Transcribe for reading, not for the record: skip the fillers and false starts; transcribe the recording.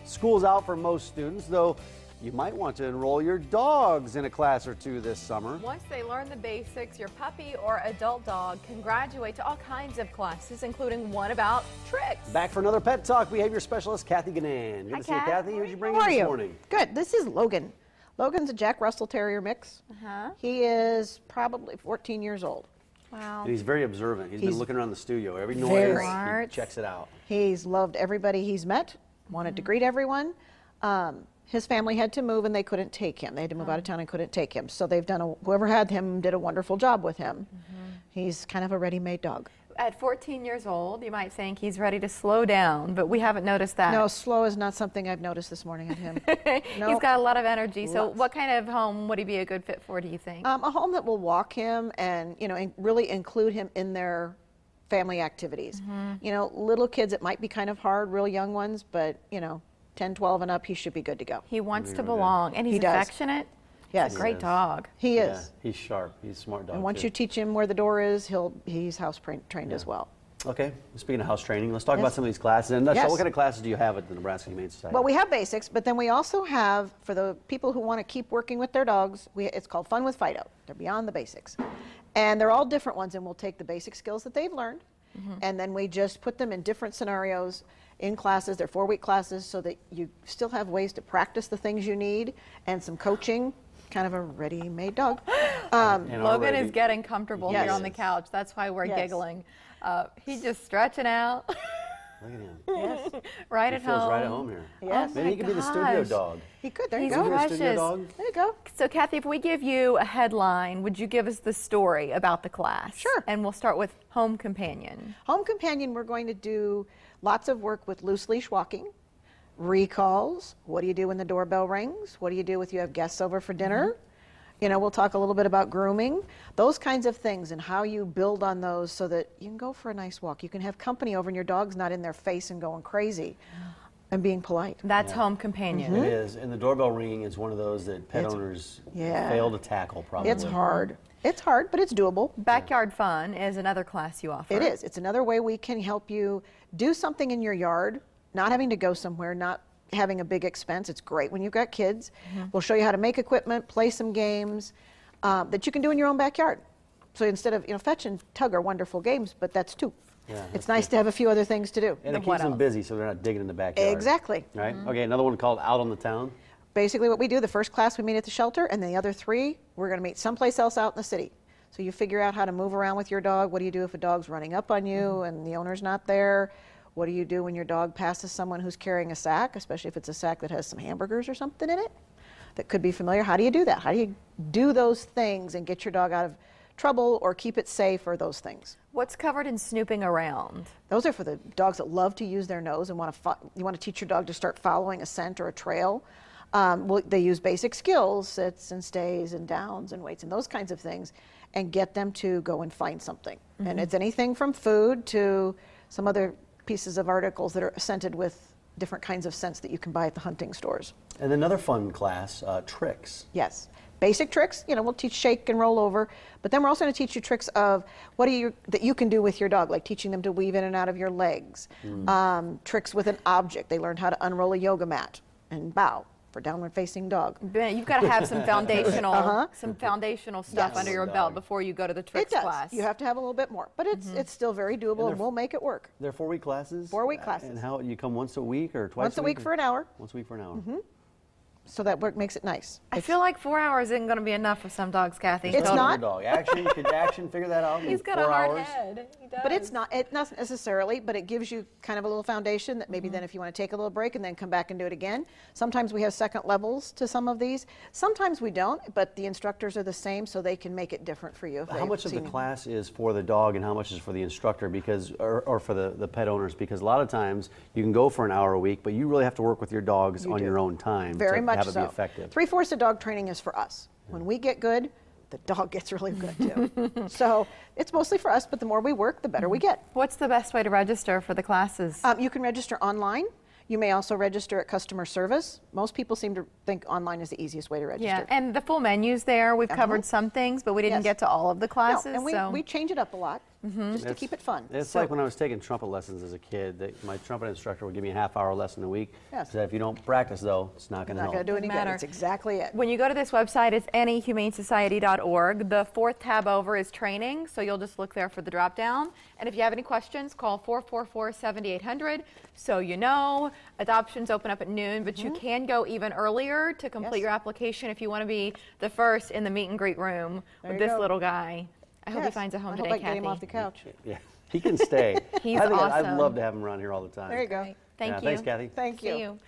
School's out for most students, though you might want to enroll your dogs in a class or two this summer. Once they learn the basics, your puppy or adult dog can graduate to all kinds of classes, including one about tricks. Back for another Pet Talk, we have your specialist, Kathy Gannan. Good to see you, Kathy. Who'd you bring in this morning? Good. This is Logan. Logan's a Jack Russell Terrier mix. He is probably 14 years old. Wow. And he's very observant. He's been looking around the studio. Every noise, he checks it out. He's loved everybody he's met, wanted to greet everyone. His family had to move and they couldn't take him. They had to move out of town and couldn't take him. So they've done, whoever had him did a wonderful job with him. He's kind of a ready-made dog. At 14 years old, you might think he's ready to slow down, but we haven't noticed that. No, slow is not something I've noticed this morning at him. No. He's got a lot of energy. So what kind of home would he be a good fit for, do you think? A home that will walk him and, you know, and really include him in their family activities. You know, little kids, it might be kind of hard, real young ones, but, you know, 10, 12 and up, he should be good to go. He wants to belong, and he's affectionate. Yes. He's a great dog. He is. Yeah, he's sharp. He's a smart dog. And once you teach him where the door is, he's house trained as well. Okay, speaking of house training, let's talk about some of these classes. And what kind of classes do you have at the Nebraska Humane Society? Well, we have basics, but then we also have, for the people who want to keep working with their dogs, it's called Fun with Fido. They're beyond the basics. And they're all different ones, and we'll take the basic skills that they've learned, and then we just put them in different scenarios in classes. They're 4-week classes so that you still have ways to practice the things you need and some coaching. Kind of a ready-made dog. Logan is getting comfortable here on the couch. That's why we're giggling. He's just stretching out. Look at him. Yes. He feels right at home here. Yes. Maybe he could be the studio dog. He could. There you He's go. precious. Studio dog. There you go. So, Kathy, if we give you a headline, would you give us the story about the class? Sure. And we'll start with Home Companion. Home Companion, we're going to do lots of work with loose leash walking, recalls. What do you do when the doorbell rings? What do you do if you have guests over for dinner? You know, we'll talk a little bit about grooming, those kinds of things, and how you build on those so that you can go for a nice walk. You can have company over and your dog's not in their face and going crazy and being polite. That's Home Companion. It is, and the doorbell ringing is one of those that pet owners fail to tackle probably. It's hard. It's hard, but it's doable. Backyard Fun is another class you offer. It is. It's another way we can help you do something in your yard, not having to go somewhere, not having a big expense. It's great when you've got kids. We'll show you how to make equipment, play some games that you can do in your own backyard. So instead of, you know, fetch and tug are wonderful games, but that's two. Yeah, it's nice to have a few other things to do. And it keeps them busy so they're not digging in the backyard. Exactly. Right? Okay, another one called Out on the Town. Basically what we do, the first class we meet at the shelter, and the other 3, we're going to meet someplace else out in the city. So you figure out how to move around with your dog. What do you do if a dog's running up on you and the owner's not there? What do you do when your dog passes someone who's carrying a sack, especially if it's a sack that has some hamburgers or something in it that could be familiar? How do you do that? How do you do those things and get your dog out of trouble or keep it safe or those things? What's covered in snooping around? Those are for the dogs that love to use their nose and you want to teach your dog to start following a scent or a trail. They use basic skills, sits and stays and downs and waits and those kinds of things, and get them to go and find something. And it's anything from food to some other pieces of articles that are scented with different kinds of scents that you can buy at the hunting stores. And another fun class, tricks. Yes. Basic tricks, you know, we'll teach shake and roll over, but then we're also going to teach you tricks of that you can do with your dog, like teaching them to weave in and out of your legs. Tricks with an object. They learned how to unroll a yoga mat and bow for downward facing dog. You've got to have some foundational stuff under your belt before you go to the tricks class. You have to have a little bit more, but it's still very doable, and we'll make it work. They're 4-week classes? 4-week classes. And how, you come once a week or twice Once a week for an hour. Once a week for an hour. So that work makes it nice. I feel like 4 hours isn't going to be enough for some dogs, Kathy. It's not. Dog. Action, figure that out in 4 hours. He's got a hard head. He does. But it's not necessarily, but it gives you kind of a little foundation that maybe then if you want to take a little break and then come back and do it again. Sometimes we have second levels to some of these. Sometimes we don't, but the instructors are the same, so they can make it different for you. How much of the class is for the dog and how much is for the instructor or for the pet owners? Because a lot of times you can go for an hour a week, but you really have to work with your dogs on your own time to have it be effective. 3/4 of dog training is for us. When we get good, the dog gets really good too. So it's mostly for us, but the more we work, the better we get. What's the best way to register for the classes? You can register online. You may also register at customer service. Most people seem to think online is the easiest way to register. Yeah, and the full menu's there. We've covered some things, but we didn't get to all of the classes. No, and we change it up a lot. just to keep it fun. It's like when I was taking trumpet lessons as a kid. My trumpet instructor would give me a half-hour lesson a week. Yes. Said if you don't practice, though, it's not going to help. Not going to do any good. That's exactly it. When you go to this website, it's nehumanesociety.org. The fourth tab over is training, so you'll just look there for the drop-down. And if you have any questions, call 444-7800. So you know, adoptions open up at noon, but you can go even earlier to complete your application if you want to be the first in the meet and greet room with this little guy. I hope he finds a home today, Kathy. Get him off the couch. Yeah, he can stay. He's awesome. I'd love to have him around here all the time. There you go. Thank you. Thanks, Kathy. Thank you. See you.